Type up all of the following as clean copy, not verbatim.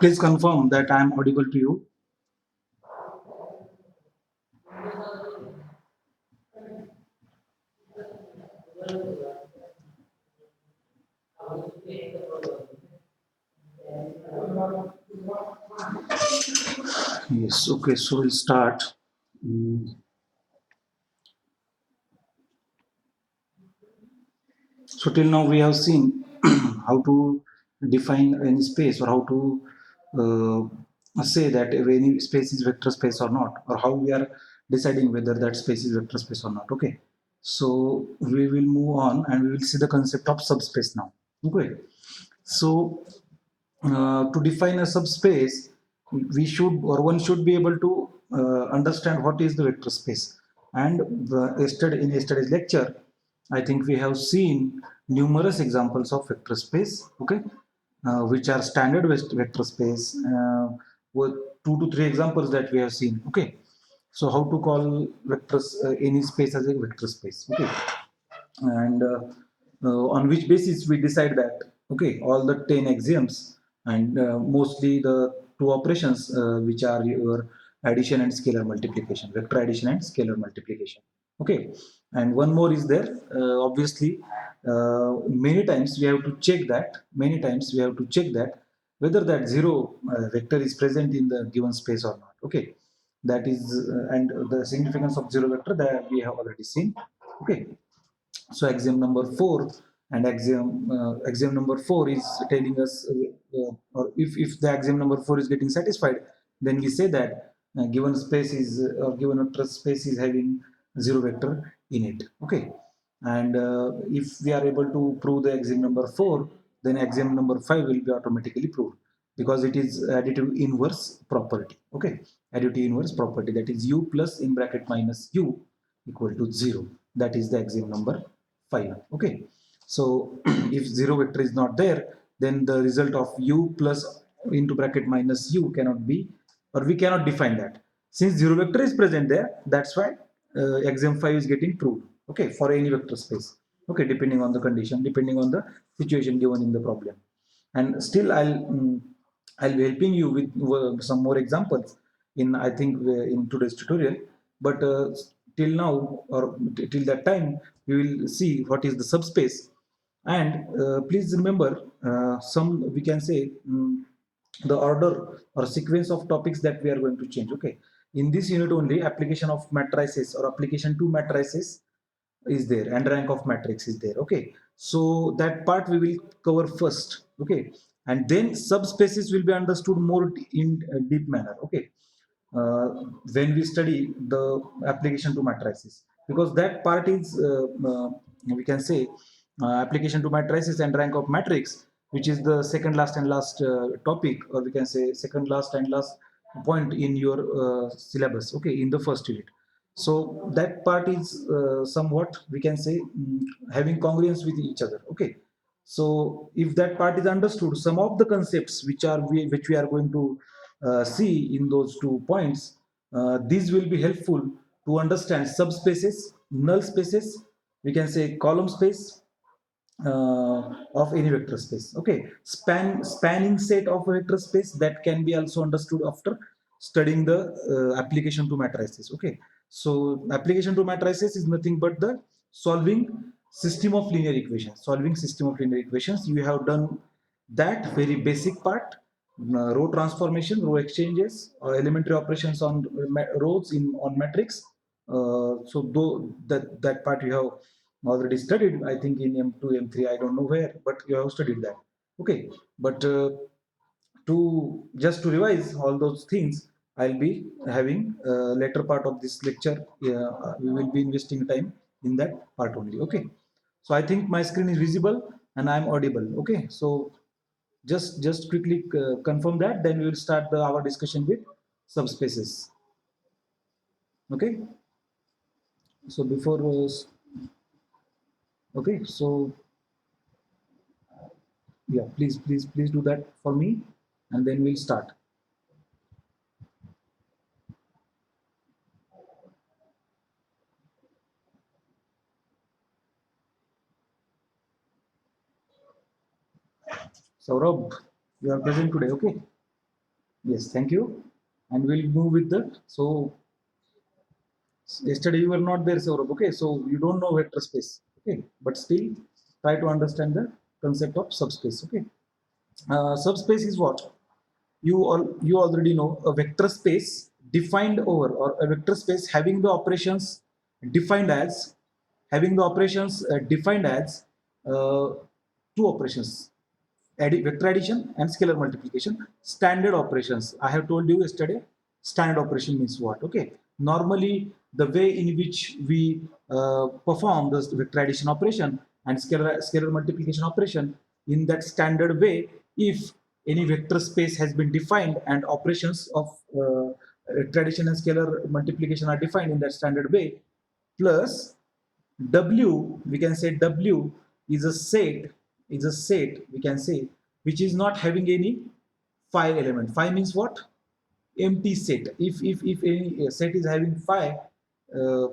Please confirm that I am audible to you. Yes, okay, so we'll start. Mm, So till now we have seen how to define any space, or how to say that if any space is vector space or not, or how we are deciding whether that space is vector space or not. Okay, so we will move on and we will see the concept of subspace now. Okay, so to define a subspace, we should, or one should be able to understand what is the vector space. And in yesterday's lecture, I think we have seen numerous examples of vector space, okay, which are standard vector space, with 2 to 3 examples that we have seen, okay. So how to call vectors, any space as a vector space, okay, and on which basis we decide that, okay, all the 10 axioms, and mostly the two operations, which are your addition and scalar multiplication, vector addition and scalar multiplication, okay. And one more is there, obviously, many times we have to check that, whether that zero vector is present in the given space or not, okay. That is, and the significance of zero vector that we have already seen, okay. So axiom number 4, and axiom number 4 is telling us, or if the axiom number 4 is getting satisfied, then we say that given space is, or given vector space is having zero vector in it, okay. And if we are able to prove the axiom number 4, then axiom number 5 will be automatically proved, because it is additive inverse property, okay. Additive inverse property, that is u plus in bracket minus u equal to 0. That is the axiom number 5, okay. So if zero vector is not there, then the result of u plus into bracket minus u cannot be, or we cannot define that. Since zero vector is present there, that's why axiom 5 is getting proved, okay, for any vector space, okay, depending on the condition, depending on the situation given in the problem. And still I'll be helping you with some more examples in, I think, in today's tutorial. But till now, or till that time, we will see what is the subspace. And please remember, some, we can say, the order or sequence of topics that we are going to change, okay. In this unit only, application of matrices or application to matrices is there, and rank of matrix is there, okay. So that part we will cover first, okay. And then subspaces will be understood more in a deep manner, okay, uh, when we study the application to matrices, because that part is, we can say, application to matrices and rank of matrix, which is the second last and last topic, or we can say second last and last point in your syllabus, okay, in the first unit. So that part is somewhat, we can say, having congruence with each other, okay. So if that part is understood, some of the concepts which we are going to see in those 2 points, these will be helpful to understand subspaces, null spaces, we can say column space, of any vector space, okay. Spanning set of a vector space, that can be also understood after studying the application to matrices, okay. So application to matrices is nothing but the solving system of linear equations. You have done that very basic part, row transformation, row exchanges, or elementary operations on rows in on matrix. So though that part you have already studied, I think in M2, M3, I don't know where, but you have studied that, okay. But to just to revise all those things, I'll be having later part of this lecture, we will be investing time in that part only, okay. So I think my screen is visible and I'm audible, okay. So just quickly confirm that, then we will start our discussion with subspaces, okay. So before okay, so yeah, please do that for me, and then we'll start. Saurabh, you are present today, okay. Yes, thank you. And we'll move with the, so yesterday you were not there, Saurabh, okay? So you don't know vector space, okay? But still try to understand the concept of subspace, okay? Subspace is what? You already know a vector space defined over, or a vector space having the operations defined as, defined as two operations, vector addition and scalar multiplication, standard operations. I have told you yesterday, standard operation means what, okay? Normally the way in which we perform the vector addition operation and scalar multiplication operation, in that standard way, if any vector space has been defined and operations of vector addition and scalar multiplication are defined in that standard way, plus W, we can say W is a set, we can say, which is not having any phi element. Phi means what? Empty set. If any set is having phi uh,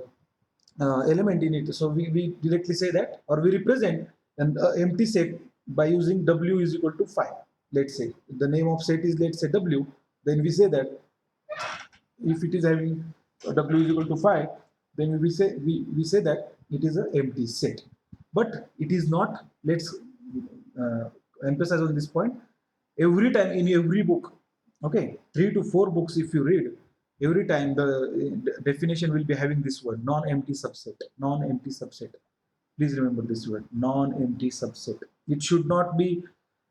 element in it, so we directly say that, or we represent an empty set by using W is equal to phi. Let's say the name of set is, let's say, W, then we say that if it is having W is equal to phi, then we say that it is an empty set. But it is not. Let's uh, emphasize on this point. Every time in every book, okay, 3 to 4 books if you read, every time the definition will be having this word, non-empty subset. Non-empty subset. Please remember this word, non-empty subset. It should not be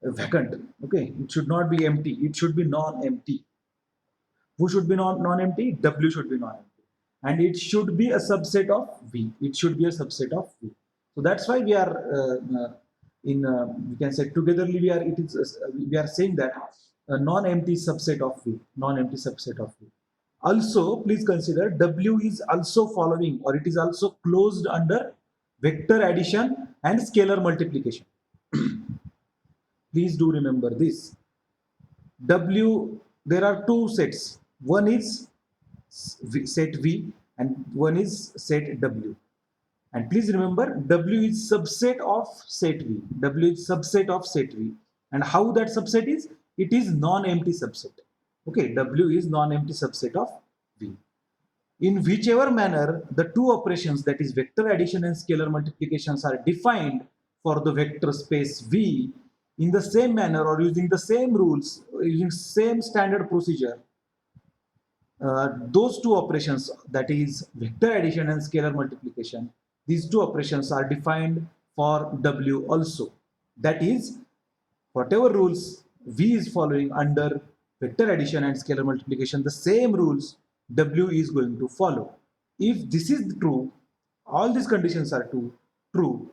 vacant. Okay, it should not be empty. It should be non-empty. Who should be non-empty? W should be non-empty. And it should be a subset of V. It should be a subset of V. So that's why we are we can say togetherly we are saying that a non-empty subset of V. Non-empty subset of V. Also, please consider W is also following, or it is also closed under vector addition and scalar multiplication. Please do remember this. W, there are two sets. One is set V and one is set W. And please remember, W is subset of set V. W is subset of set V. And how that subset is? It is non-empty subset. Okay, W is non-empty subset of V. In whichever manner the two operations, that is vector addition and scalar multiplications, are defined for the vector space V, in the same manner or using the same rules, using same standard procedure, those two operations, that is vector addition and scalar multiplication, these two operations are defined for W also. That is, whatever rules V is following under vector addition and scalar multiplication, the same rules W is going to follow. If this is true, all these conditions are true,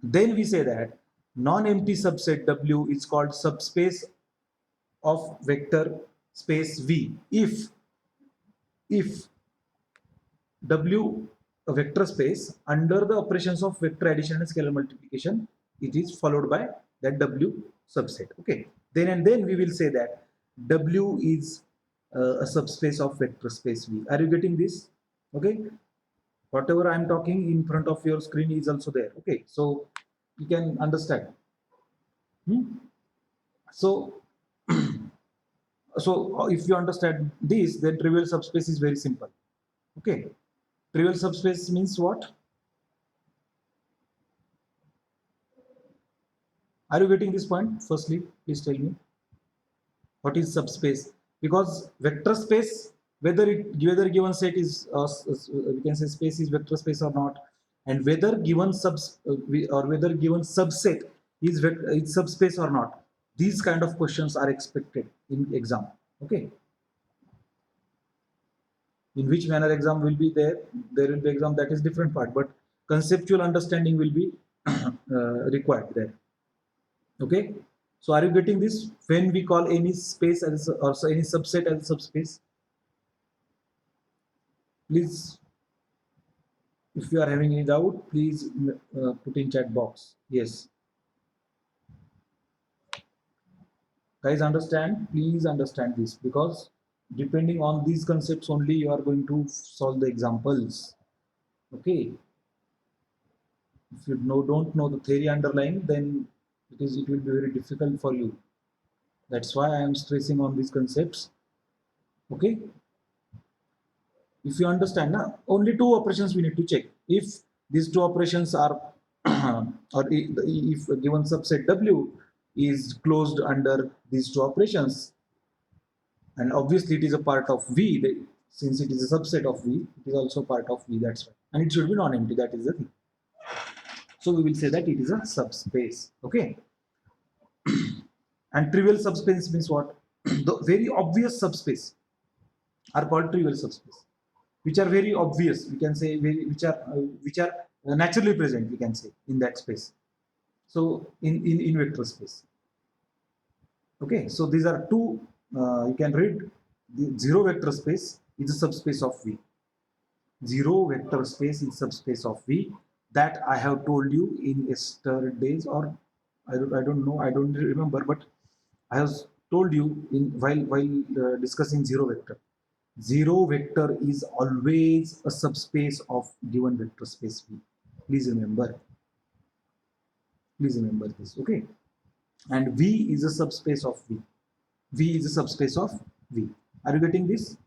then we say that non-empty subset W is called subspace of vector space V. If W a vector space under the operations of vector addition and scalar multiplication, it is followed by that W subset. Okay. Then and then we will say that W is a subspace of vector space V. Are you getting this? Okay. Whatever I am talking in front of your screen is also there. Okay. So you can understand. Hmm? So if you understand this, then trivial subspace is very simple. Okay. Trivial subspace means what? Are you getting this point? Firstly, please tell me what is subspace, because vector space, whether given set is we can say space is vector space or not, and whether given or whether given subset is subspace or not, these kind of questions are expected in exam. Okay, in which manner exam will be there will be exam, that is different part, but conceptual understanding will be required there. Okay, so are you getting this? When we call any space as or any subset as a subspace, please, if you are having any doubt, please put in chat box. Yes, guys, understand? Please understand this, because depending on these concepts only, you are going to solve the examples. Okay, if you don't know the theory underlying, then it will be very difficult for you. That's why I am stressing on these concepts. Okay. If you understand now, only two operations we need to check. If these two operations are or if a given subset W is closed under these two operations, and obviously it is a part of V, since it is a subset of V, it is also part of V, that's right. And it should be non-empty, that is the thing. So we will say that it is a subspace. Okay. And trivial subspace means what? The very obvious subspace are called trivial subspace, which are very obvious. We can say which are naturally present. We can say in that space. So in vector space. Okay. So these are two. You can read the zero vector space is a subspace of V. Zero vector space is subspace of V. That I have told you in yesterday's, or I don't know, I don't remember, but I have told you in while discussing zero vector. Zero vector is always a subspace of given vector space V. Please remember. Please remember this. Okay. And V is a subspace of V. V is a subspace of V. Are you getting this?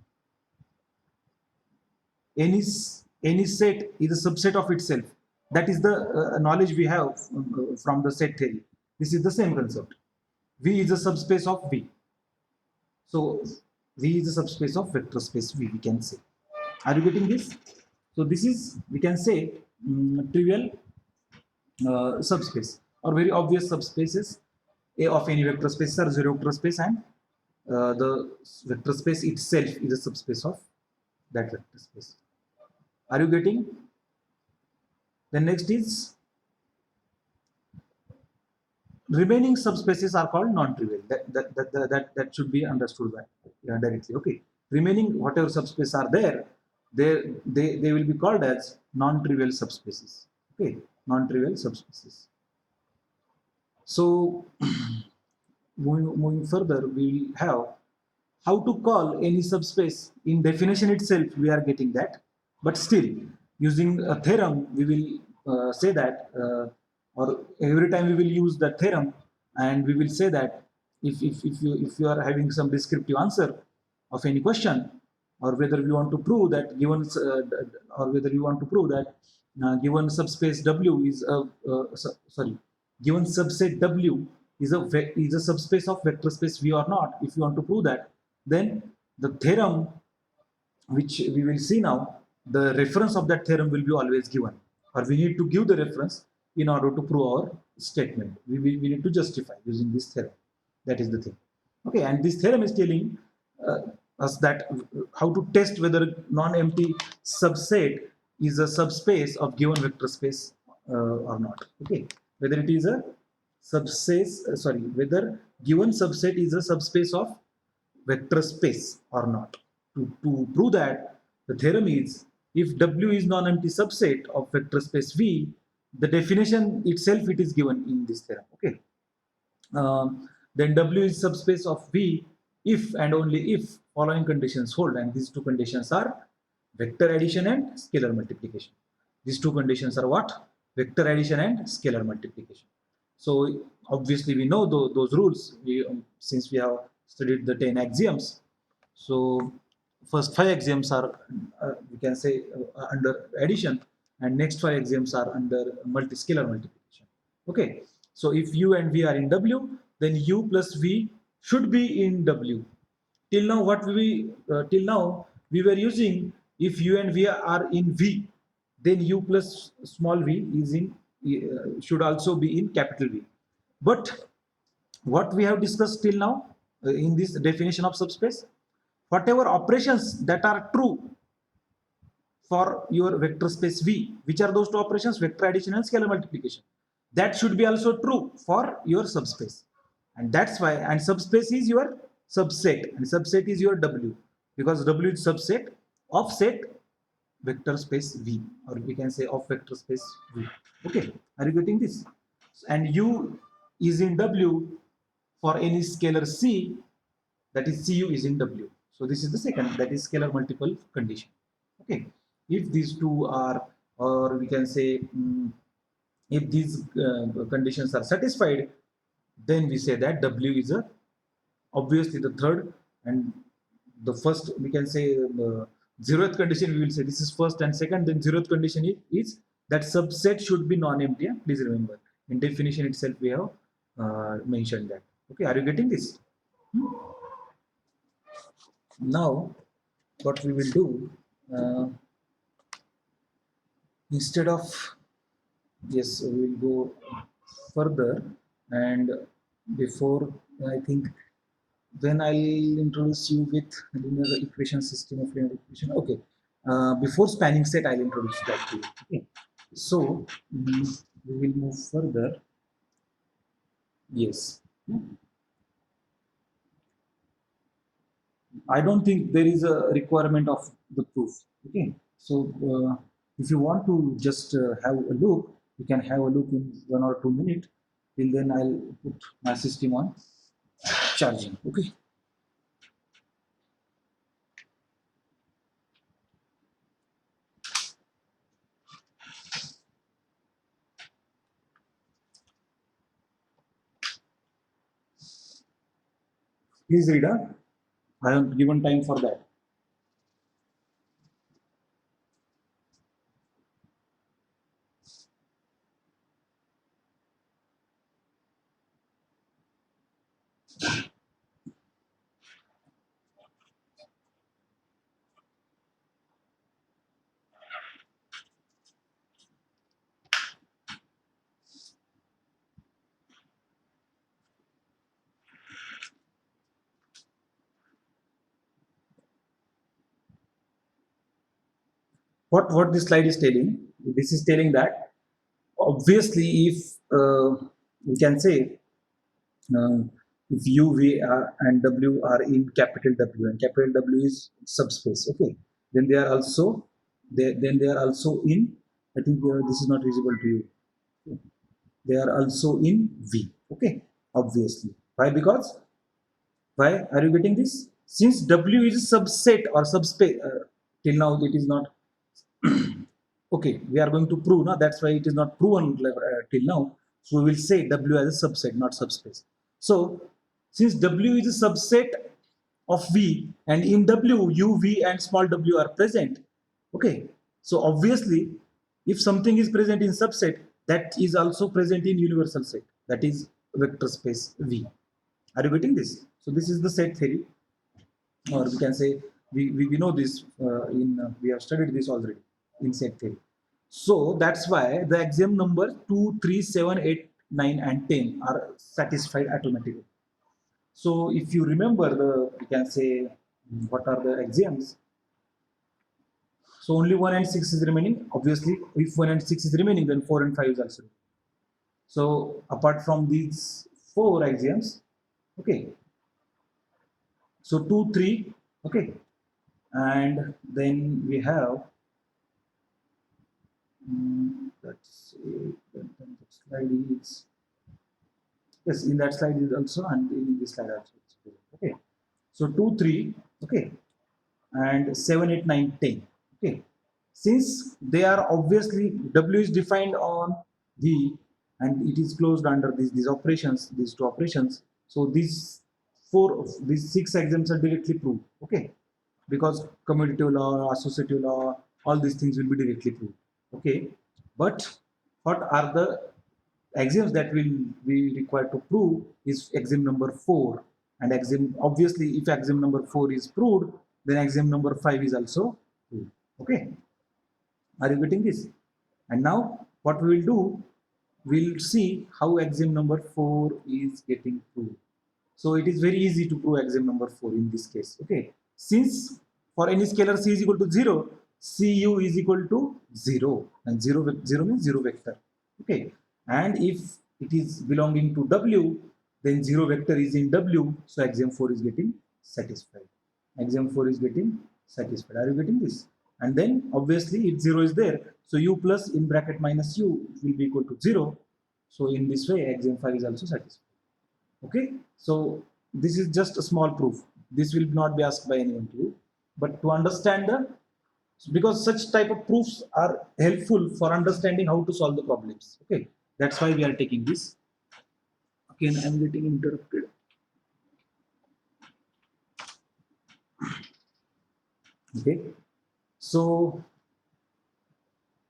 Any set is a subset of itself. That is the knowledge we have from the set theory. This is the same concept. V is a subspace of V. So V is a subspace of vector space V, we can say. Are you getting this? So this is, we can say, trivial subspace or very obvious subspaces of any vector space are zero vector space, and the vector space itself is a subspace of that vector space. Are you getting? The next is remaining subspaces are called non-trivial. That should be understood by directly. Okay. Remaining whatever subspaces are there, they will be called as non-trivial subspaces. Okay, non-trivial subspaces. So moving further, we will have how to call any subspace. In definition itself, we are getting that, but still using a theorem, we will say that, or every time we will use the theorem, and we will say that if you are having some descriptive answer of any question, or whether we want to prove that given or whether you want to prove that given subspace W is a given subset W is a subspace of vector space V or not. If you want to prove that, then the theorem which we will see now, the reference of that theorem will be always given, or we need to give the reference in order to prove our statement. We need to justify using this theorem. That is the thing. Okay, and this theorem is telling us that how to test whether non-empty subset is a subspace of given vector space or not. Okay, whether it is a subspace, whether given subset is a subspace of vector space or not. To prove that, the theorem is if W is non-empty subset of vector space V, the definition itself it is given in this theorem. Okay. Then W is subspace of V if and only if following conditions hold, and these two conditions are vector addition and scalar multiplication. These two conditions are what? Vector addition and scalar multiplication. So obviously we know those rules since we have studied the 10 axioms. So first 5 axioms are we can say under addition, and next 5 axioms are under scalar multiplication. Okay, so if U and V are in W, then U plus V should be in W. Till now we were using if U and V are in V, then U plus small v is in should also be in capital V. But what we have discussed till now in this definition of subspace, whatever operations that are true for your vector space V, which are those two operations, vector addition and scalar multiplication, that should be also true for your subspace. And that's why, and subspace is your subset, and subset is your W, because W is subset of set vector space V, or we can say of vector space V. Okay, are you getting this? And U is in W for any scalar C, that is Cu is in W. So this is the second, that is scalar multiple condition. Okay, if these two are, or we can say if these conditions are satisfied, then we say that W is a obviously the third and the first, we can say, zeroth condition, we will say this is first and second, then zeroth condition is that subset should be non-empty. Please remember, in definition itself we have mentioned that. Okay, are you getting this? Now what we will do, instead of, yes, we will go further, and before, I think, then I'll introduce you with linear equation system of linear equation. Okay, before spanning set, I'll introduce that to you. Okay, so we will move further. Yes, I don't think there is a requirement of the proof. Okay, so if you want to just have a look, you can have a look in 1 or 2 minutes. Till then, I'll put my system on charging. Okay. Please read. I have given time for that. What this slide is telling, this is telling that obviously if we can say, uh, if u, v and w are in capital W and capital W is subspace, okay, then they are also, they are also in, I think this is not visible to you, they are also in V. Okay, obviously. Why? Because, why are you getting this? Since W is a subset or subspace, till now it is not. Okay, we are going to prove now, that's why it is not proven till now. So we will say W as a subset, not subspace. So since W is a subset of V, and in W u, v and small w are present, okay, so obviously if something is present in subset, that is also present in universal set, that is vector space V. Are you getting this? So this is the set theory, or we can say, we know this, we have studied this already in set theory. So that's why the axiom number 2, 3, 7, 8, 9 and 10 are satisfied automatically. So if you remember, the, we can say, what are the axioms? So only 1 and 6 is remaining. Obviously if 1 and 6 is remaining, then 4 and 5 is also. So apart from these 4 axioms, okay, so 2, 3, okay, and then we have, let's see, the slide is, yes, in that slide is also, and in this slide also, okay. So 2, 3, okay, and 7, 8, 9, 10, okay. Since they are obviously, W is defined on V and it is closed under these operations, these 2 operations. So these 6 axioms are directly proved, okay, because commutative law, associative law, all these things will be directly proved, okay. But what are the axioms that will be required to prove is axiom number 4, and axiom, obviously if axiom number 4 is proved, then axiom number 5 is also proved, okay. Are you getting this? And now what we will do, we'll see how axiom number 4 is getting proved. So it is very easy to prove axiom number 4 in this case, okay. Since for any scalar c is equal to 0, cu is equal to 0, and 0 means 0 vector, okay. And if it is belonging to W, then 0 vector is in W, so axiom 4 is getting satisfied. Axiom 4 is getting satisfied. Are you getting this? And then obviously if 0 is there, so u plus in bracket minus u will be equal to 0. So in this way axiom 5 is also satisfied. Okay, so this is just a small proof. This will not be asked by anyone to you, but to understand the, because such type of proofs are helpful for understanding how to solve the problems. Okay, that's why we are taking this. Again, I'm getting interrupted. Okay, so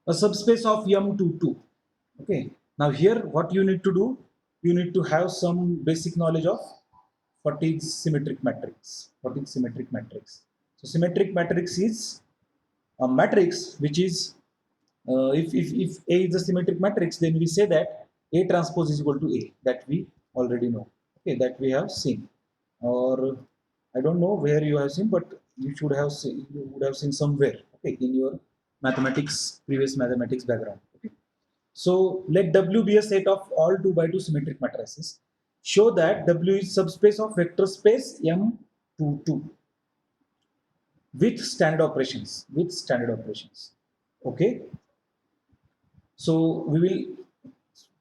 a subspace of M22. Okay, now here what you need to do, you need to have some basic knowledge of what is symmetric matrix. What is symmetric matrix? So symmetric matrix is a matrix which is if A is a symmetric matrix, then we say that A transpose is equal to A. That we already know. Okay, that we have seen. Or I don't know where you have seen, but you would have seen somewhere. Okay, in your mathematics, previous mathematics background. Okay. So let W be a set of all 2 by 2 symmetric matrices. Show that W is subspace of vector space M22 with standard operations. With standard operations. Okay. So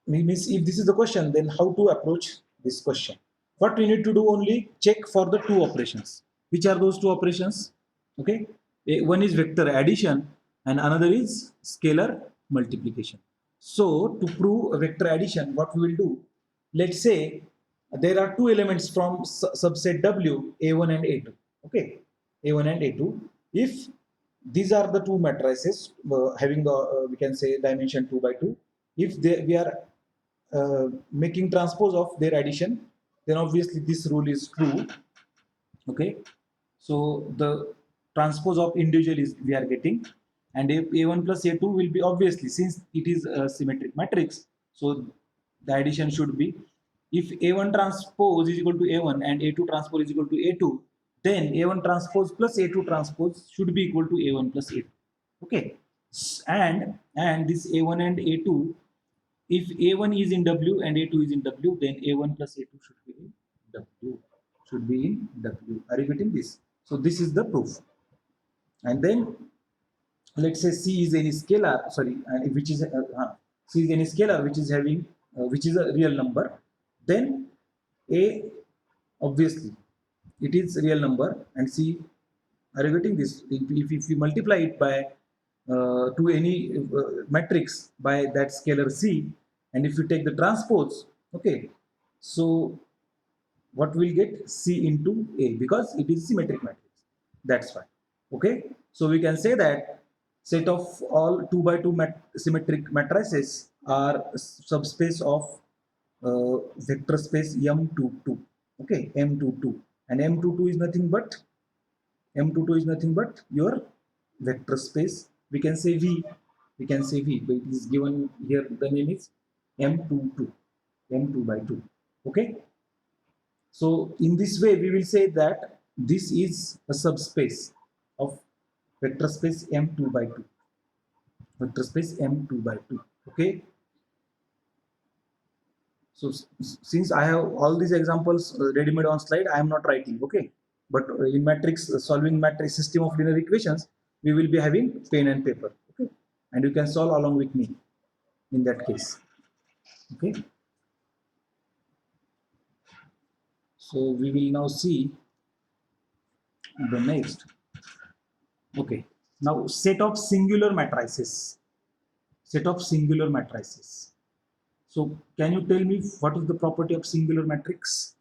means if this is the question, then how to approach this question? What we need to do only check for the two operations. Which are those two operations? Okay, one is vector addition and another is scalar multiplication. So to prove a vector addition, what we will do? Let's say there are two elements from subset W, A1 and A2. Okay, A1 and A2. If these are the two matrices having the we can say dimension 2 by 2. If we are making transpose of their addition, then obviously this rule is true. Okay, so the transpose of individual is we are getting, and if A1 plus A2 will be obviously since it is a symmetric matrix, so the addition should be if A1 transpose is equal to A1 and A2 transpose is equal to A2, then A1 transpose plus A2 transpose should be equal to A1 plus A2. Okay, and this A1 and A2, if A1 is in W and A2 is in W, then A1 plus A2 should be in W. Should be in W. Are you getting this? So this is the proof. And then let's say C is any scalar, sorry, which is C is any scalar which is having which is a real number. Then A obviously it is real number, and C, are you getting this? If you multiply it by to any matrix by that scalar C, and if you take the transpose, okay, so what will get? C into A, because it is symmetric matrix. That's why. Okay, so we can say that set of all 2 by 2 symmetric matrices are subspace of vector space M22. Okay, M22, and M22 is nothing but M22 is nothing but your vector space. We can say V. We can say V, but it is given here. The name is M22. M2 by 2. Okay. So in this way, we will say that this is a subspace of vector space M2 by 2. Vector space M2 by 2. Okay. So since I have all these examples ready-made on slide, I am not writing. Okay. But in matrix solving matrix system of linear equations, we will be having pen and paper. Okay. And you can solve along with me in that case. Okay. So we will now see the next. Okay. Now set of singular matrices. Set of singular matrices. So can you tell me what is the property of singular matrix?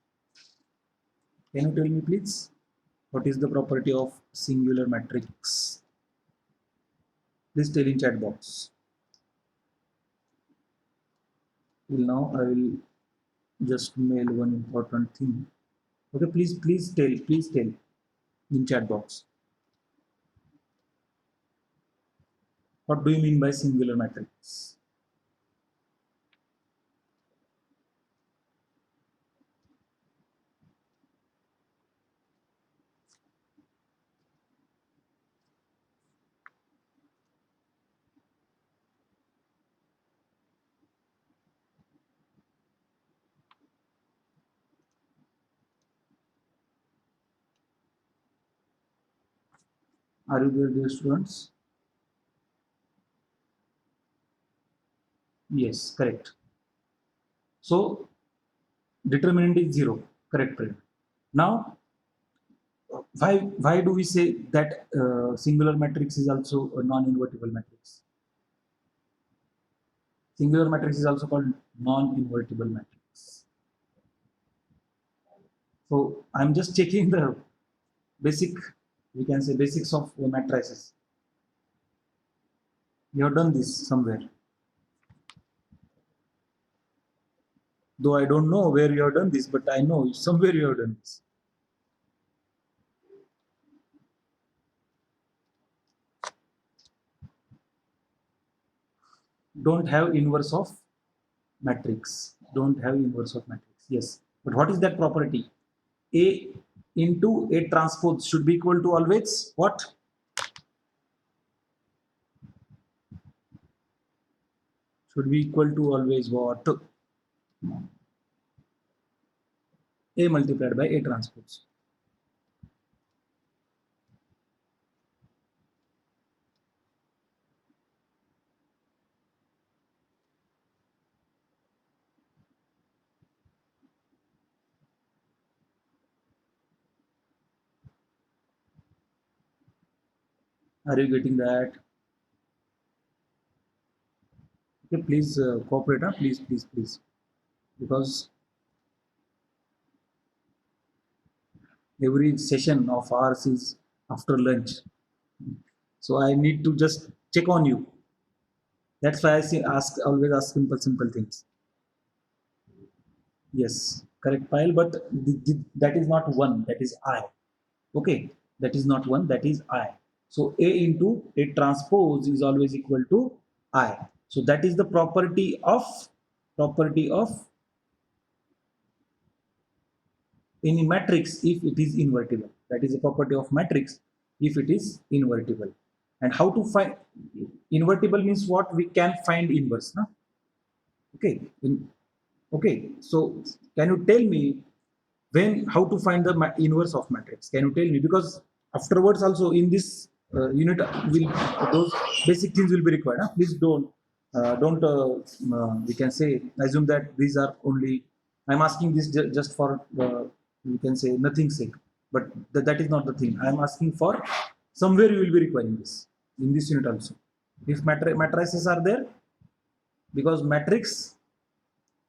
Can you tell me please? What is the property of singular matrix? Please tell in chat box. Till now I will just mail one important thing. Okay, please tell in chat box. What do you mean by singular matrix? Are you there, dear students? Yes, correct. So determinant is 0. Correct. Now why do we say that singular matrix is also a non-invertible matrix? Singular matrix is also called non-invertible matrix. So I'm just checking the basic, we can say basics of matrices. You have done this somewhere. Though I don't know where you have done this, but I know somewhere you have done this. Don't have inverse of matrix. Don't have inverse of matrix. Yes. But what is that property? A into A transpose should be equal to always what? Should be equal to always what? A multiplied by A transpose. Are you getting that? Okay, please cooperate. Huh? Please, please, please. Because every session of ours is after lunch. So I need to just check on you. That's why I say always ask simple things. Yes, correct pile, but that is not one, that is I. Okay, that is not one, that is I. So A into A transpose is always equal to I. So that is the property of in a matrix if it is invertible. That is a property of matrix if it is invertible. And how to find invertible means what? We can find inverse. No? Okay. Okay. So can you tell me how to find the inverse of matrix? Can you tell me? Because afterwards also in this unit will those basic things will be required. Huh? Please don't we can say assume that these are only. I'm asking this just for we can say nothing sake, but that is not the thing. I'm asking for somewhere you will be requiring this in this unit also. If matrices are there, because matrix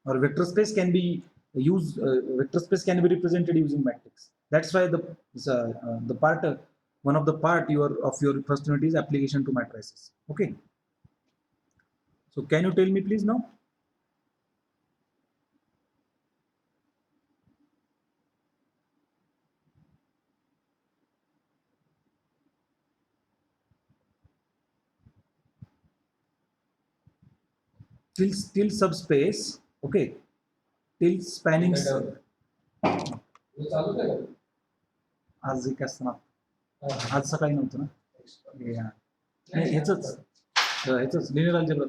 or vector space can be used, vector space can be represented using matrix. That's why the part one of the part of your first unit is application to matrices. Okay. So can you tell me please now? Till subspace. Okay. Till spanning. आज एक असतं ना आज सकाळी नव्हतं ना ह्याच linear algebra.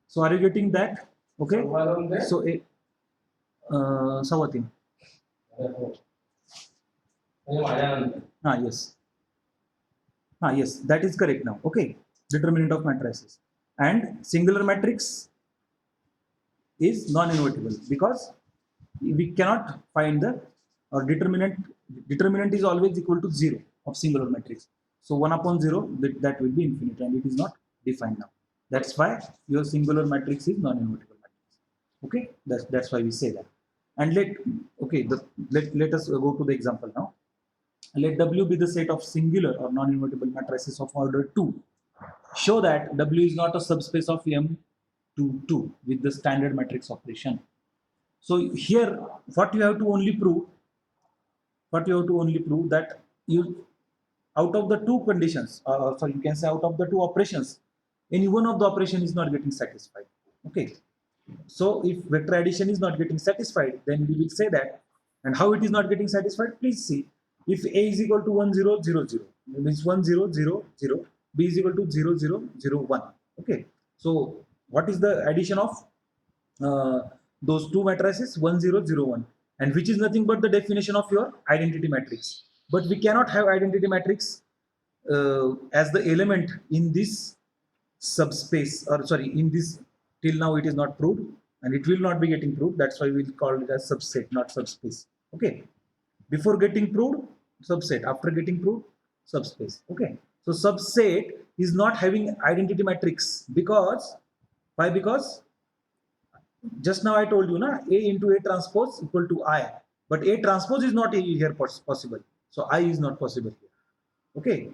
So are you getting that? Okay. So Sawatin. Yes. Yes, that is correct now. Okay. Determinant of matrices. And singular matrix is non-invertible because we cannot find the or determinant is always equal to 0 of singular matrix. So 1 upon 0 that will be infinite and it is not defined now. That's why your singular matrix is non-invertible matrix. Okay, that's why we say that. And let us go to the example now. Let W be the set of singular or non-invertible matrices of order 2. Show that W is not a subspace of M2 with the standard matrix operation. So here, what you have to only prove that you out of the two conditions, so you can say out of the two operations, any one of the operation is not getting satisfied. Okay. So if vector addition is not getting satisfied, then we will say that. And how it is not getting satisfied? Please see. If A is equal to 1 0 0 0, means 1 0 0 0, B is equal to 0 0 0 1. Okay. So what is the addition of those two matrices? 1 0 0 1, and which is nothing but the definition of your identity matrix. But we cannot have identity matrix as the element in this subspace, or sorry, in this. Till now it is not proved and it will not be getting proved. That's why we'll call it as subset, not subspace. Okay. Before getting proved, subset. After getting proved, subspace. Okay. So subset is not having identity matrix because why? Because just now I told you, na, A into A transpose equal to I. but A transpose is not here possible. So I is not possible here. Okay.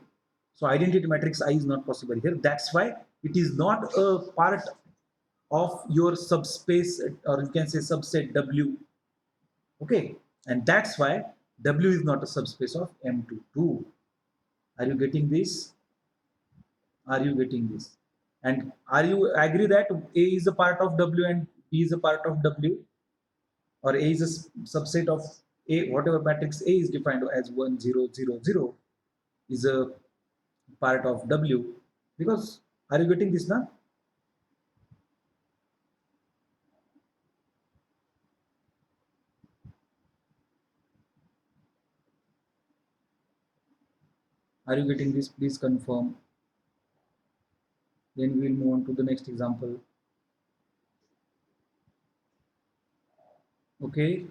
So identity matrix I is not possible here. That's why it is not a part of your subspace, or you can say subset W. Okay. And that's why W is not a subspace of M22. Are you getting this? Are you getting this? And are you agree that A is a part of W and B is a part of W? Or A is a subset of A, whatever matrix A is defined as 1, 0, 0, 0 is a part of W. Because, are you getting this now? Are you getting this? Please confirm. Then we will move on to the next example. Okay.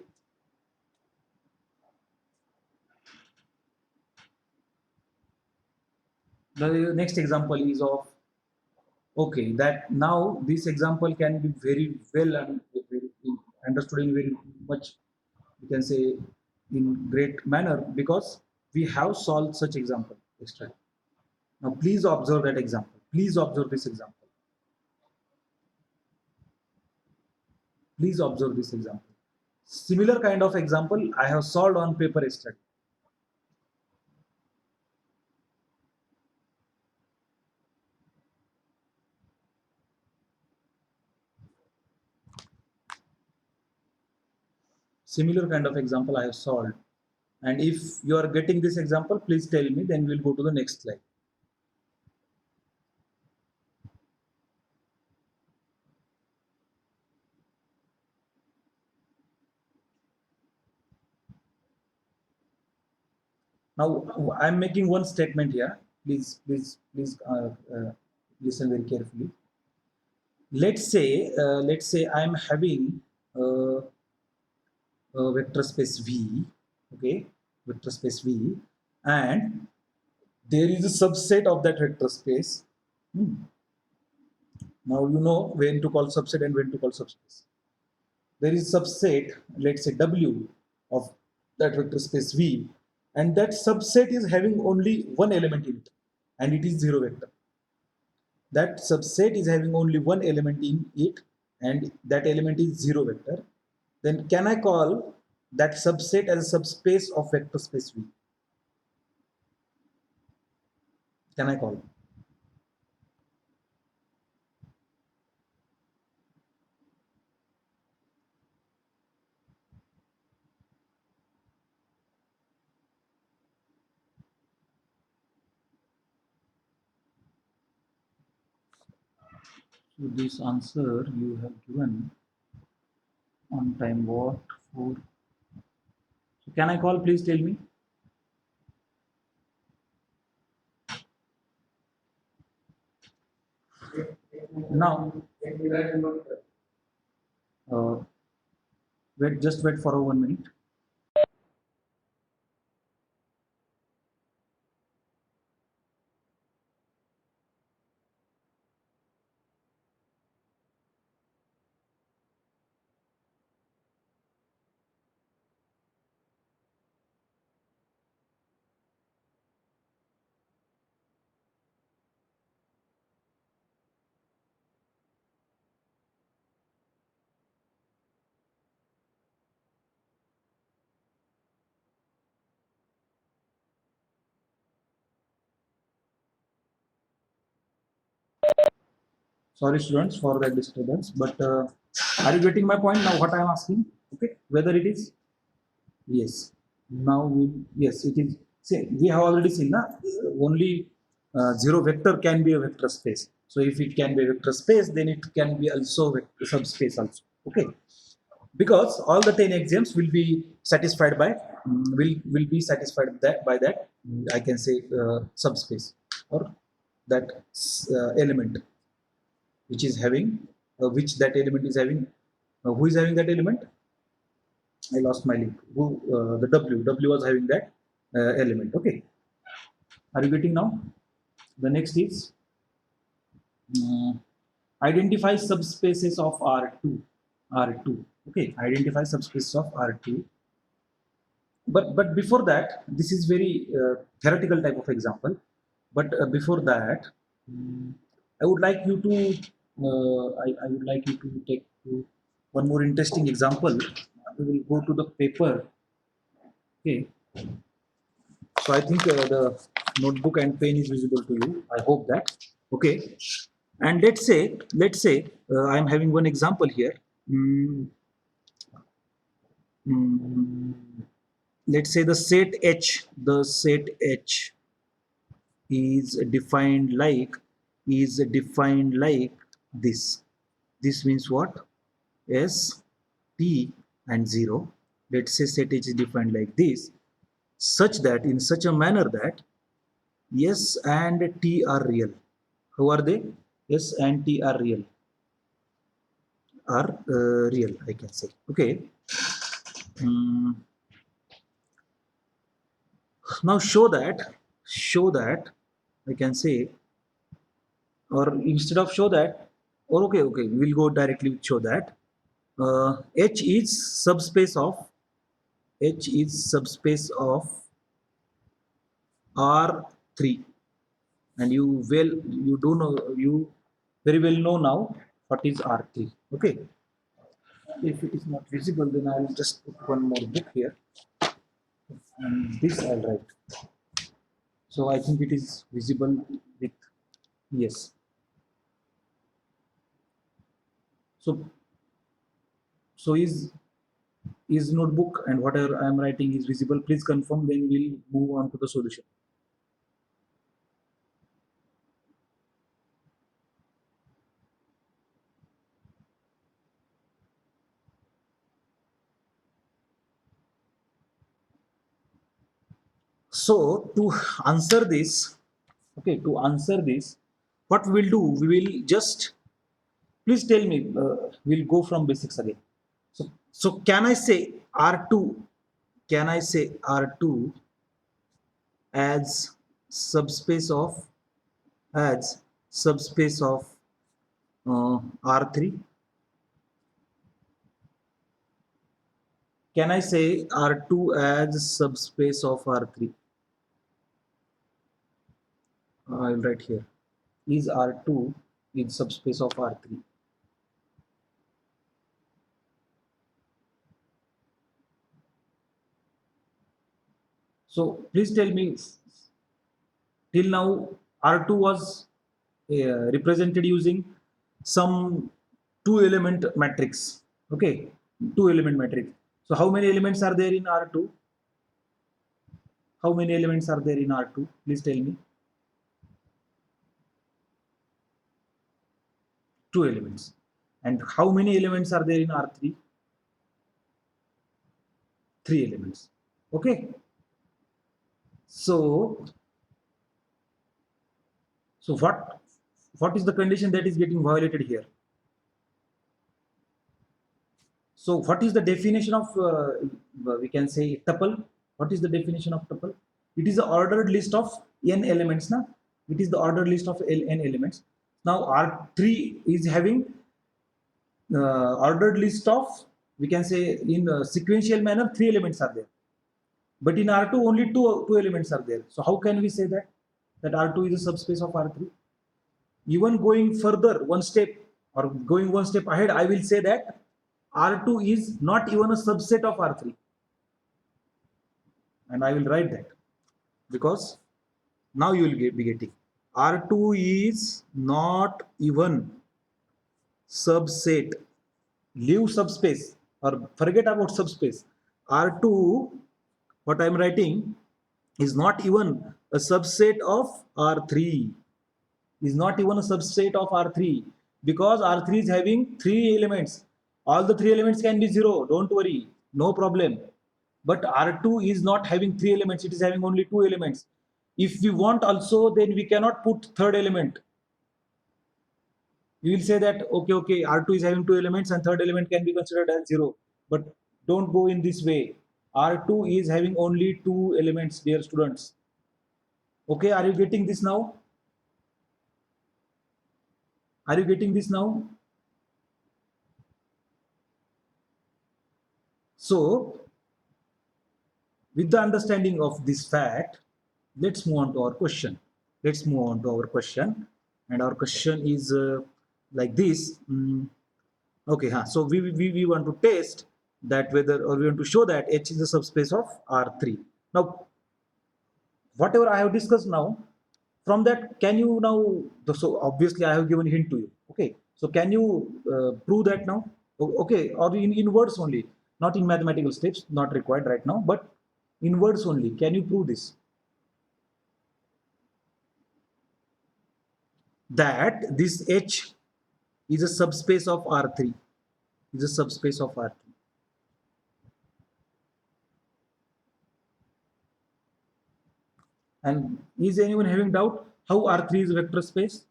The next example is of, okay, that now this example can be very well and very understood in very much, you can say, in great manner, because we have solved such example extra. Now please observe that example. Please observe this example. Please observe this example. Similar kind of example I have solved on paper yesterday. Similar kind of example I have solved. And if you are getting this example, please tell me, then we'll go to the next slide. Now, I'm making one statement here. Please listen very carefully. Let's say I'm having a vector space V, okay, vector space V, and there is a subset of that vector space. Now you know when to call subset and when to call subspace. There is subset, let's say W, of that vector space V, and that subset is having only one element in it, and it is zero vector. That subset is having only one element in it, and that element is zero vector. Then can I call that subset as a subspace of vector space V? Can I call? So this answer you have given on time what for? So can I call? Please tell me. Now, uh, just wait for 1 minute. Sorry, students, for that disturbance. But are you getting my point now? What I am asking? Okay, whether it is yes. Now, yes, it is. See, we have already seen that only zero vector can be a vector space. So if it can be a vector space, then it can be also vector subspace also. Okay, because all the 10 axioms will be satisfied by will be satisfied by that I can say subspace, or that element which is having which that element is having. Who is having that element? I lost my link. Who the W was having that element. Okay, are you getting now? The next is uh, identify subspaces of R2. R2. Okay, identify subspaces of R2. but before that, this is very theoretical type of example. But before that, mm, I would like you to I would like you to take one more interesting example. We will go to the paper. Okay, so I think the notebook and pen is visible to you. I hope that. Okay, and let's say I am having one example here. Mm, mm, let's say the set H is defined like this. This means what? S, T, and 0. Let's say set H is defined like this, such that in such a manner that S and T are real. How are they? S and T are real. Real, I can say. Okay. Mm, now show that I can say, or instead of show that, or okay, we'll go directly with show that H is subspace of R3, and you very well know now what is R3. Okay, if it is not visible, then I will just put one more book here, and this I'll write. So I think it is visible with yes. So is notebook and whatever I am writing is visible? Please confirm. Then we'll move on to the solution. So to answer this, okay, to answer this, what we'll do, we will just please tell me. We'll go from basics again. So can I say R2? Can I say R2 as subspace of as subspace of R3? Can I say R2 as subspace of R3? I'll write here. Is R2 in subspace of R3? So please tell me, till now R2 was represented using some two element matrix. Okay, two element matrix. So how many elements are there in R2? How many elements are there in R2? Please tell me. Two elements. And how many elements are there in R3? Three elements. Okay. So what is the condition that is getting violated here? So what is the definition of we can say tuple? What is the definition of tuple? It is the ordered list of n elements. Na? It is the ordered list of n elements. Now R3 is having ordered list of, we can say in a sequential manner, three elements are there. But in R2 only two elements are there. So how can we say that R2 is a subspace of R3? Even going further one step, or going one step ahead, I will say that R2 is not even a subset of R3, and I will write that, because now you will be getting R2 is not even subset. Leave subspace or forget about subspace. R2, what I am writing, is not even a subset of R3. Is not even a subset of R3, because R3 is having three elements. All the three elements can be zero. Don't worry, no problem. But R2 is not having three elements. It is having only two elements. If we want also, then we cannot put third element. We will say that okay, R2 is having two elements and third element can be considered as zero. But don't go in this way. R2 is having only two elements, dear students. Okay, are you getting this now? Are you getting this now? So with the understanding of this fact, let's move on to our question. Let's move on to our question, and our question is like this. Okay, so we want to test that whether, or we want to show that H is a subspace of R3. Now, whatever I have discussed now, from that, can you now, so obviously I have given a hint to you. Okay, so can you prove that now? Okay, or in words only, not in mathematical steps, not required right now, but in words only. Can you prove this? That this H is a subspace of R3, is a subspace of R3. And is anyone having doubt how R3 is a vector space?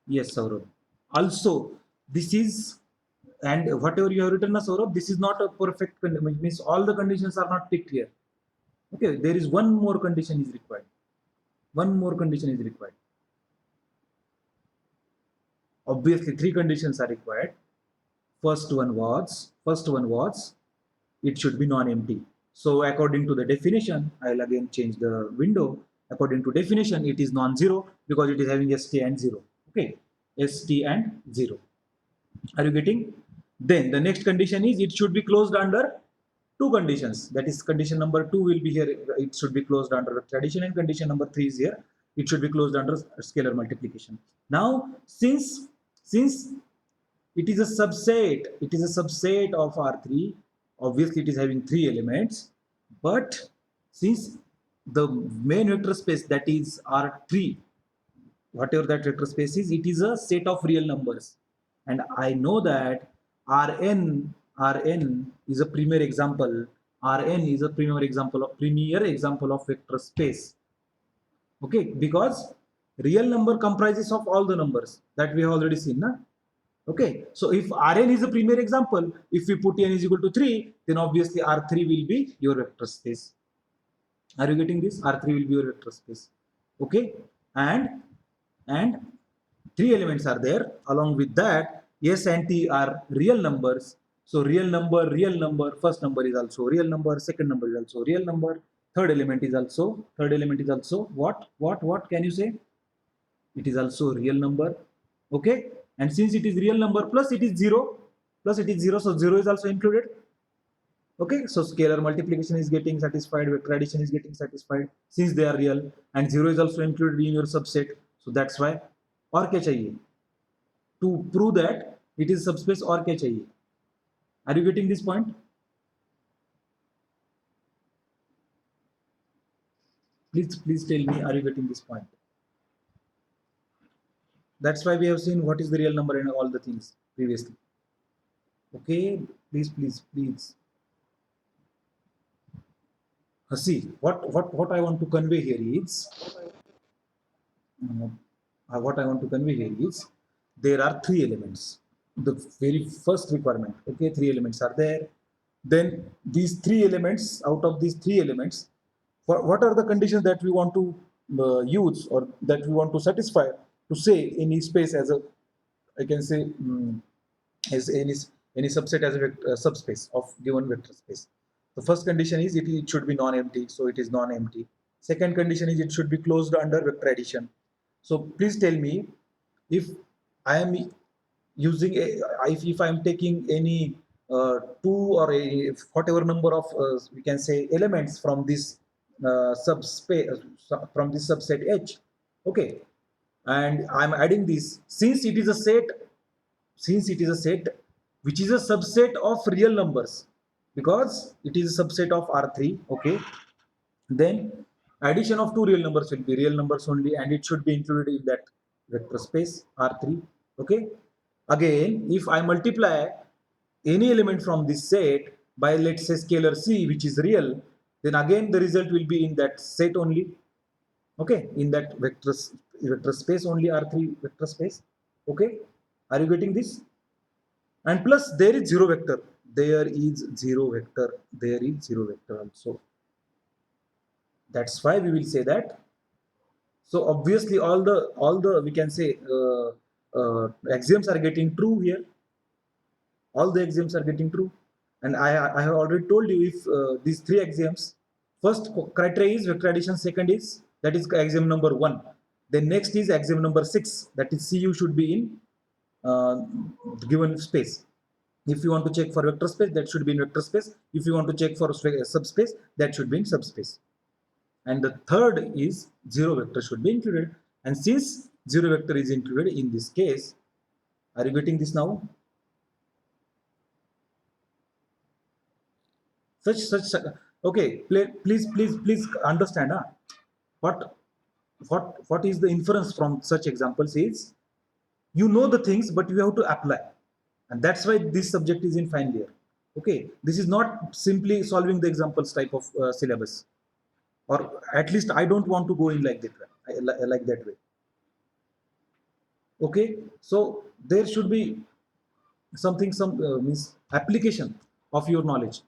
Yes, Saurabh. Also, this is, and whatever you have written, Saurabh, this is not a perfect condition. Means all the conditions are not ticked here. Okay, there is one more condition is required. One more condition is required. Obviously, three conditions are required. First one was it should be non-empty. So according to the definition, I'll again change the window. According to definition, it is non-zero because it is having st and 0. Okay, st and 0. Are you getting? Then the next condition is it should be closed under two conditions. That is, condition number 2 will be here. It should be closed under addition, and condition number 3 is here. It should be closed under scalar multiplication. Now, since it is a subset of R3. Obviously, it is having 3 elements. But since the main vector space, that is R3, whatever that vector space is, it is a set of real numbers. And I know that Rn is a premier example. Rn is a premier example of vector space. Okay, because real number comprises of all the numbers that we have already seen. Na? Okay, so if Rn is a premier example, if we put n is equal to 3, then obviously R3 will be your vector space. Are you getting this? R3 will be your vector space. Okay, and 3 elements are there. Along with that, S and T are real numbers. So real number, first number is also real number, second number is also real number, third element is also what can you say? It is also real number. Okay, and since it is real number plus it is 0, so 0 is also included. Okay, so scalar multiplication is getting satisfied, vector addition is getting satisfied since they are real, and 0 is also included in your subset. So that's why. और क्या चाहिए? To prove that it is subspace, और क्या चाहिए? Are you getting this point? Please tell me, are you getting this point? That's why we have seen what is the real number and all the things previously. Okay, please. See, what I want to convey here is, there are 3 elements. The very first requirement. Okay, 3 elements are there. Then these 3 elements, out of these 3 elements, what are the conditions that we want to use, or that we want to satisfy to say any space as a, I can say, as any subset as a subspace of given vector space. The first condition is it should be non-empty, so it is non-empty. Second condition is it should be closed under vector addition. So please tell me, if I am using if I am taking any 2 or whatever number of we can say elements from this subspace, from this subset H, okay, and I'm adding this, since it is a set which is a subset of real numbers, because it is a subset of R3. Okay, then addition of 2 real numbers will be real numbers only, and it should be included in that vector space R3. Okay, again, if I multiply any element from this set by, let's say, scalar C, which is real, then again the result will be in that set only. Okay, in that vector space only, R3 vector space. Okay, are you getting this? And plus there is 0 vector. There is 0 vector also. That's why we will say that. So obviously all the we can say axioms are getting true here. All the axioms are getting true, And I have already told you, if these three axioms, first criteria is vector addition, second is, that is axiom number 1. Then next is axiom number 6, that is Cu should be in uh, given space. If you want to check for vector space, that should be in vector space. If you want to check for subspace, that should be in subspace. And the third is zero vector should be included. And since zero vector is included in this case, are you getting this now? Such okay, please understand what what is the inference from such examples is, you know the things but you have to apply, and that's why this subject is in final year. Okay, this is not simply solving the examples type of syllabus, or at least I don't want to go in like that like that way. Okay, so there should be something, some means application of your knowledge.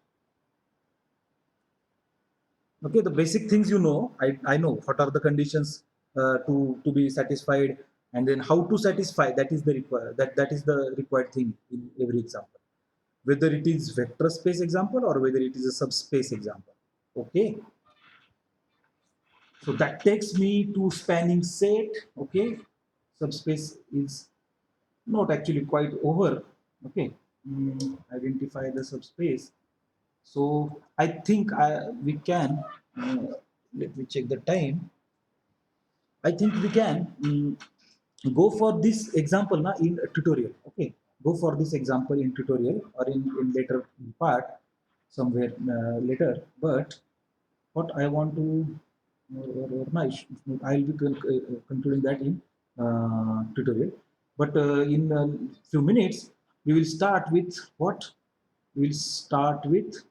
Okay, the basic things, you know, I know what are the conditions to be satisfied, and then how to satisfy, that is the that is the required thing in every example, whether it is vector space example or whether it is a subspace example. Okay, so that takes me to spanning set. Okay, subspace is not actually quite over. Okay, identify the subspace. So I think we can, let me check the time. I think we can go for this example now in a tutorial. Okay, go for this example in tutorial or in later part, somewhere later. But what I want to, I'll be concluding that in tutorial. But in a few minutes, we will start with what? We will start with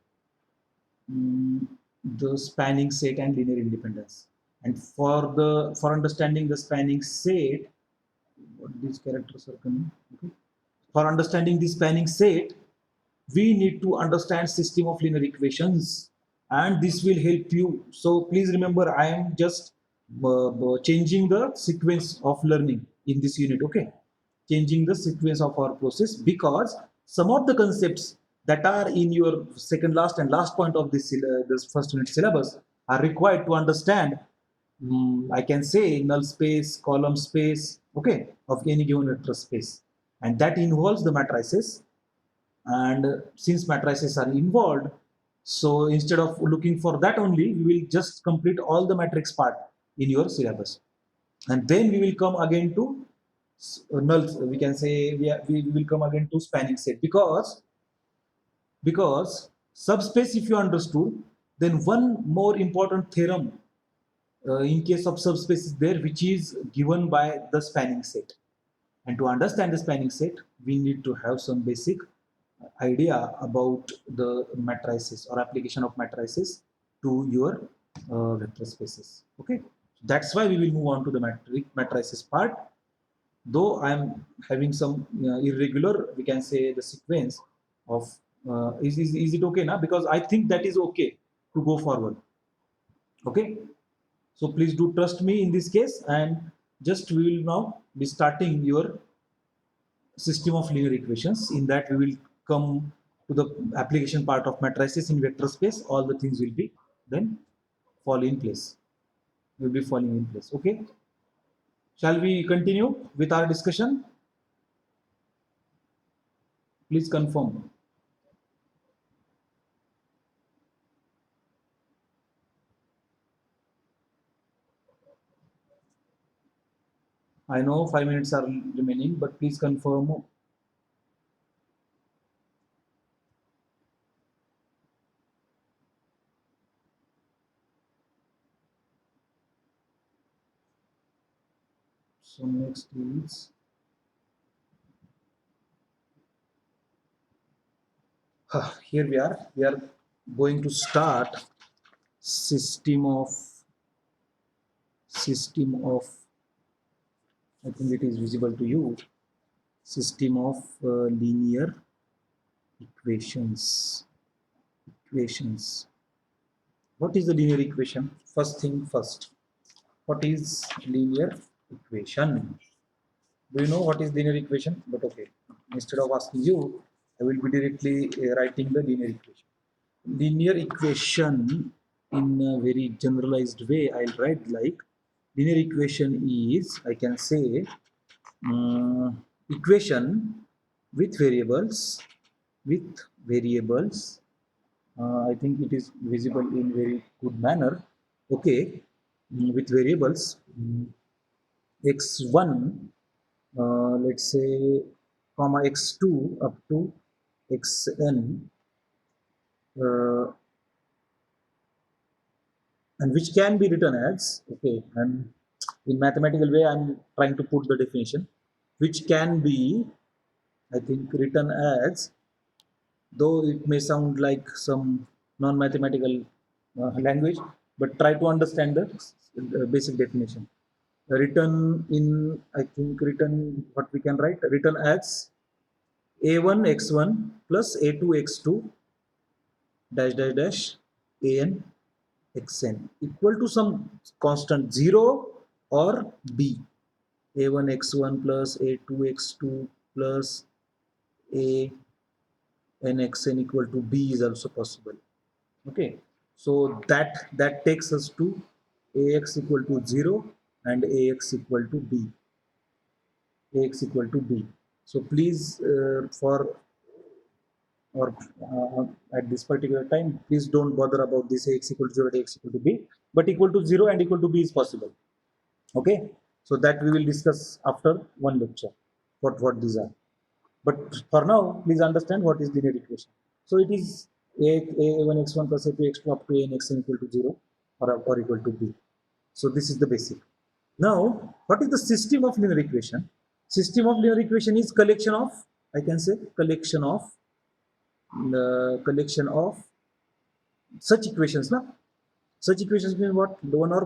mm, the spanning set and linear independence. And for understanding the spanning set, what these characters are coming. Okay. For understanding the spanning set, we need to understand system of linear equations, and this will help you. So please remember, I am just changing the sequence of learning in this unit. Okay, changing the sequence of our process, because some of the concepts that are in your second last and last point of this first unit syllabus are required to understand, I can say, null space, column space, okay, of any given vector space, and that involves the matrices. And since matrices are involved, so instead of looking for that only, we will just complete all the matrix part in your syllabus, and then we will come again to null. We can say we will come again to spanning set, because subspace, if you understood, then one more important theorem in case of subspace is there, which is given by the spanning set. And to understand the spanning set, we need to have some basic idea about the matrices or application of matrices to your vector spaces. Okay, that's why we will move on to the matrices part. Though I am having some irregular, we can say, the sequence of is it okay now? Because I think that is okay to go forward. Okay, so please do trust me in this case, and just we will now be starting your system of linear equations. In that, we will come to the application part of matrices in vector space. All the things will be then fall in place. Will be falling in place. Okay. Shall we continue with our discussion? Please confirm. I know 5 minutes are remaining, but please confirm. So next is here we are. We are going to start system of I think it is visible to you, system of linear equations. What is the linear equation? First thing first, what is linear equation? Do you know what is linear equation? But okay, instead of asking you, I will be directly writing the linear equation. Linear equation in a very generalized way, I'll write like linear equation is, I can say, equation with variables, with variables. I think it is visible in very good manner. Okay, with variables x1, let's say, comma x2 up to xn, uh, and which can be written as, okay, and in mathematical way I'm trying to put the definition, which can be, I think, written as, though it may sound like some non-mathematical language, but try to understand the basic definition. Written in, I think, written, what we can write, written as a1 x1 plus a2 x2 dash dash dash an xn equal to some constant 0 or b. a1 x1 plus a2 x2 plus a n xn equal to b is also possible. Okay, so that takes us to ax equal to 0 and ax equal to b, ax equal to b. So please, for or at this particular time, please don't bother about this ax equal to 0 and ax equal to b, but equal to 0 and equal to b is possible. Okay, so that we will discuss after one lecture, what these are. But for now, please understand what is linear equation. So it is a1 x1 plus a2 x2 up to an xn equal to 0 or equal to b. So this is the basic. Now, what is the system of linear equation? System of linear equation is collection of, I can say, collection of such equations. Na? Such equations mean what? One or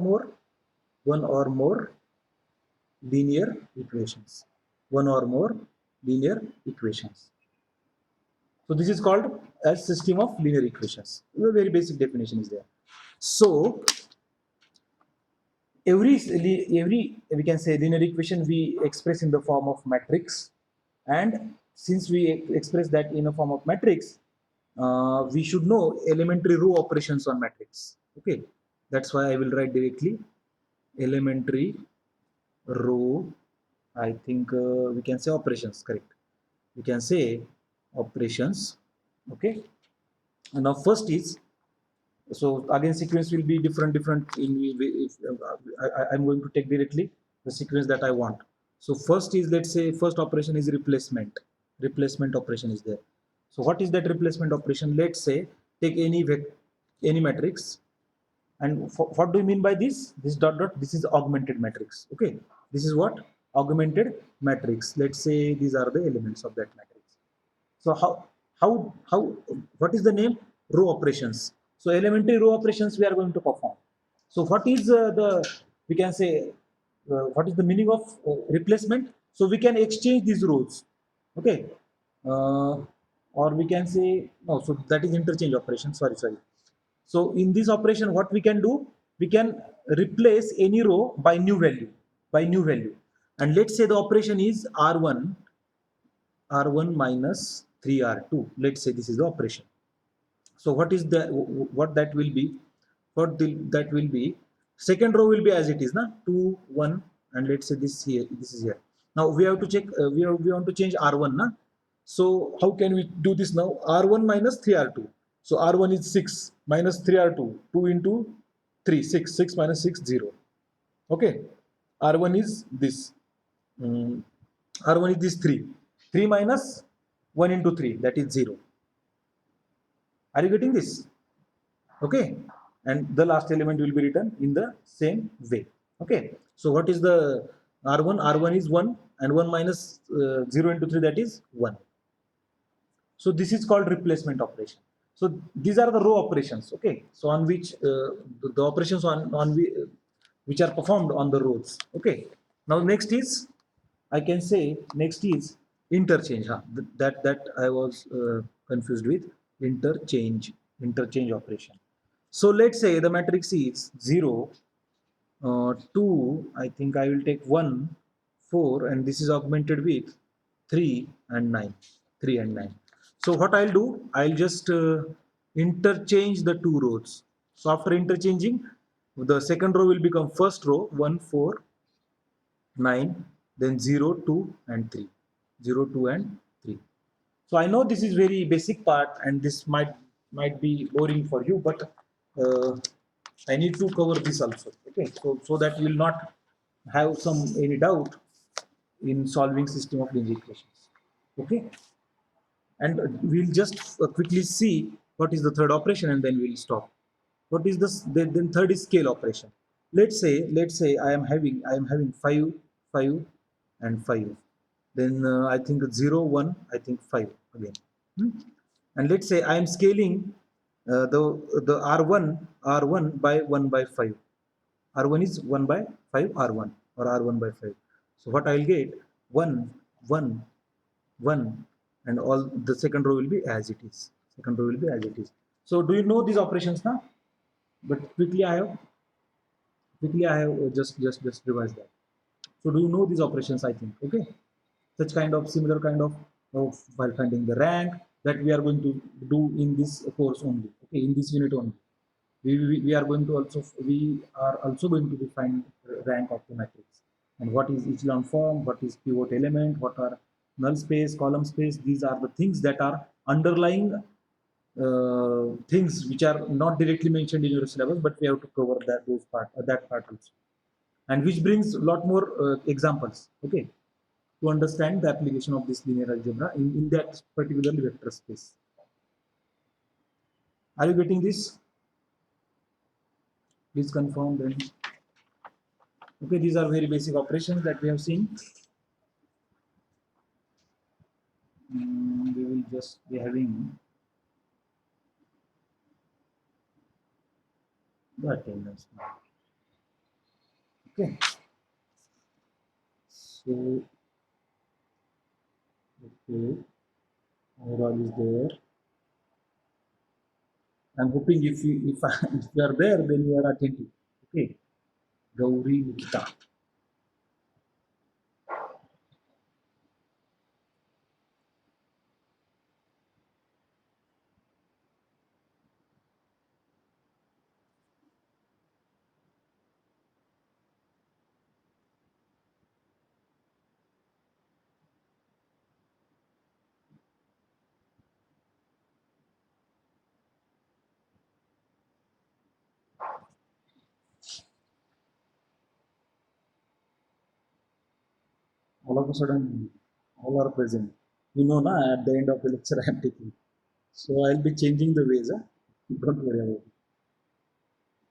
more linear equations. One or more linear equations. So this is called as system of linear equations. A very basic definition is there. So every we can say linear equation we express in the form of matrix, and since we express that in a form of matrix, we should know elementary row operations on matrix. Okay, that's why I will write directly elementary row. I think we can say operations, correct? We can say operations. Okay, and now first is, so again sequence will be different in, if, I'm going to take directly the sequence that I want. So first is, let's say, first operation is replacement operation is there. So what is that replacement operation? Let's say take any matrix, and what do you mean by this dot dot? This is augmented matrix. Okay, this is what? Augmented matrix. Let's say these are the elements of that matrix. So how what is the name? Row operations. So elementary row operations we are going to perform. So what is the, we can say, what is the meaning of replacement? So we can exchange these rows. Okay, uh, or we can say no. So that is interchange operation. Sorry. So in this operation, what we can do? We can replace any row by new value, And let's say the operation is R1 minus 3R2. Let's say this is the operation. So what is the, what that will be? That will be, second row will be as it is, na, 2 1, and let's say this here, this is here. Now we have to check, we want to change R1, na. So how can we do this now? R1 minus 3R2. So R1 is 6 minus 3R2, 2 into 3, 6, 6 minus 6, 0. Okay, R1 is this. R1 is this 3. 3 minus 1 into 3, that is 0. Are you getting this? Okay. And the last element will be written in the same way. Okay. So what is the R1? R1 is 1, and 1 minus 0 into 3, that is 1. So this is called replacement operation. So these are the row operations. Okay. So on which the operations which are performed on the rows. Okay. Now next is, I can say, next is interchange. That I was confused with interchange operation. So let's say the matrix is 0, 2, I think I will take 1, 4, and this is augmented with 3 and 9. 3 and 9. So what I'll do, I'll just interchange the two rows. So after interchanging, the second row will become first row 1 4 9, then 0 2 and 3, 0 2 and 3. So I know this is very basic part and this might be boring for you, but uh, I need to cover this also. Okay, so that you will not have some any doubt in solving system of linear equations. Okay, and we'll just quickly see what is the third operation and then we'll stop. What is this? Then third is scale operation. Let's say I am having 5 5 and 5. Then I think 0 1, I think 5 again. Hmm? And let's say I am scaling the r1 by 1 by 5. R1 is 1 by 5 R1 or R1 by 5. So what I'll get 1 1 1, and all the second row will be as it is. Second row will be as it is. So do you know these operations now? But quickly I have just revised that. So do you know these operations? I think okay. Such kind of similar kind of while finding the rank that we are going to do in this course only. Okay, in this unit only. We are going to also we are also going to define rank of the matrix and what is echelon form, what is pivot element, what are null space, column space. These are the things that are underlying things which are not directly mentioned in your syllabus, but we have to cover that part also, and which brings a lot more examples. Okay, to understand the application of this linear algebra in that particular vector space. Are you getting this? Please confirm then. Okay, these are very basic operations that we have seen. We will just be having the attendance now. Okay, so okay, overall is there. I'm hoping if you are there, then you are attentive. Okay, Gauri Nikita. All of a sudden, all are present. You know, na, at the end of the lecture, I am taking. So I'll be changing the ways. Huh? Don't worry about it.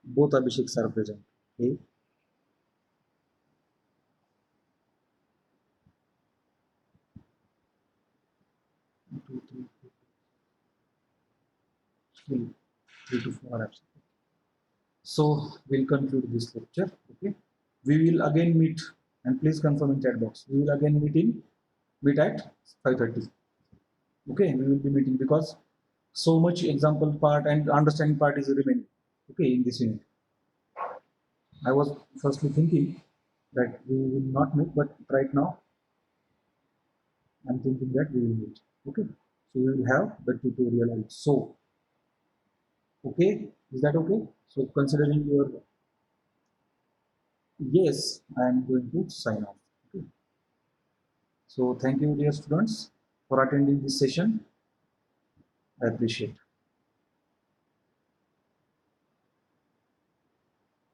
Both Abhisheks are present. Okay. 2, 3, 3 to 4 absent. So we'll conclude this lecture. Okay. We will again meet, and please confirm in chat box. We will again meet at 5:30. Okay, we will be meeting because so much example part and understanding part is remaining. Okay, in this unit. I was firstly thinking that we will not meet, but right now I'm thinking that we will meet. Okay, so we will have the tutorial also. Okay, is that okay? So considering your yes, I am going to sign off. Okay. So thank you, dear students, for attending this session. I appreciate.